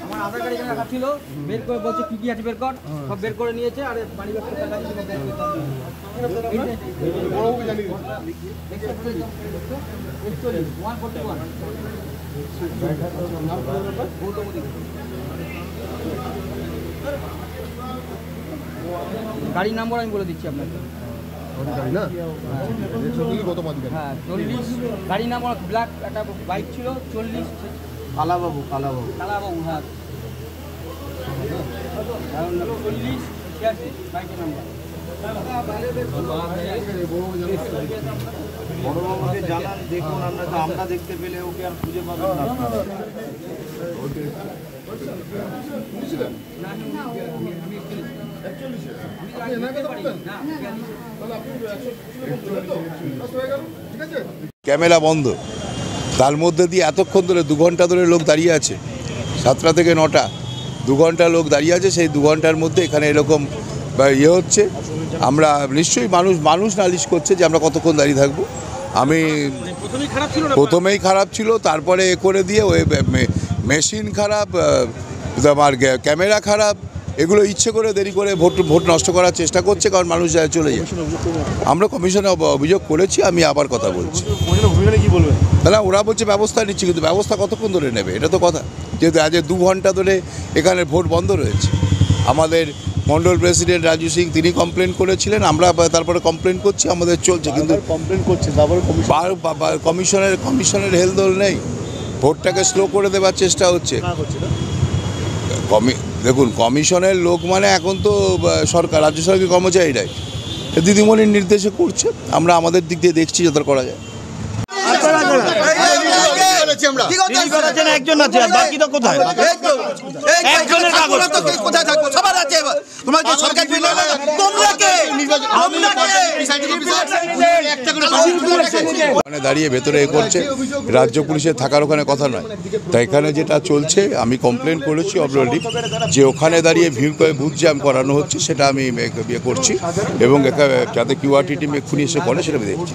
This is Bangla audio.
আমার আধার কার্ড এখানে রাখা ছিল, বের করে বলছে কি আছে বের কর, সব বের করে নিয়েছে। আর বাড়ি ব্যাগ টাকা গাড়ির নাম্বার আমি বলে দিচ্ছি আপনাকে। হ্যাঁ 40 গাড়ির নাম্বার, ব্ল্যাক একটা বাইক ছিল 40 কালাবাবু হ্যাঁ 40 বাইকের নাম্বার। বড়বাবুকে জানান, দেখুন আমরা দেখতে পেলে ওকে আর খুঁজে পাবেন না। ক্যামেরা বন্ধ, তার মধ্যে দিয়ে এতক্ষণ ধরে 2 ঘন্টা ধরে লোক দাঁড়িয়ে আছে, 7টা থেকে 9টা 2 ঘন্টা লোক দাঁড়িয়ে আছে। সেই 2 ঘন্টার মধ্যে এখানে এরকম ইয়ে হচ্ছে। আমরা নিশ্চয়ই মানুষ নালিশ করছে যে আমরা কতক্ষণ দাঁড়িয়ে থাকবো। আমি প্রথমেই খারাপ ছিল, তারপরে এ করে দিয়ে ওই মেশিন খারাপ, আমার ক্যামেরা খারাপ, এগুলো ইচ্ছে করে দেরি করে ভোট নষ্ট করার চেষ্টা করছে, কারণ মানুষ যায় চলে যায়। আমরা কমিশনে অভিযোগ করেছি, আমি আবার কথা বলছি। তাহলে ওরা বলছে ব্যবস্থা নিচ্ছি, কিন্তু ব্যবস্থা কতক্ষণ ধরে নেবে এটা তো কথা। যেহেতু আজ 2 ঘন্টা ধরে এখানে ভোট বন্ধ রয়েছে। আমাদের মন্ডল প্রেসিডেন্ট রাজু সিং তিনি কমপ্লেন করেছিলেন, আমরা তারপরে কমপ্লেন করছি, আমাদের চলছে। কিন্তু কমপ্লেন করছে, তারপরে কমিশনের হেলদোল নেই, ভোটটাকে স্লো করে দেওয়ার চেষ্টা হচ্ছে। দেখুন, কমিশনের লোক মানে এখন তো সরকার, রাজ্য সরকারি কর্মচারীরাই দিদিমণির নির্দেশে করছে। আমরা আমাদের দিক দিয়ে দেখছি যত করা যায়। একজন আছে, বাকি তো কোথায়? ওখানে দাঁড়িয়ে ভেতরে এ করছে, রাজ্য পুলিশের থাকার ওখানে কথা নয়। তাই এখানে যেটা চলছে, আমি কমপ্লেন করেছি অলরেডি যে ওখানে দাঁড়িয়ে বুথ জ্যাম করানো হচ্ছে, সেটা আমি বিয়ে করছি। এবং যাতে কিউআরটি টিম এক্ষুনি এসে করে সেটা আমি দেখছি।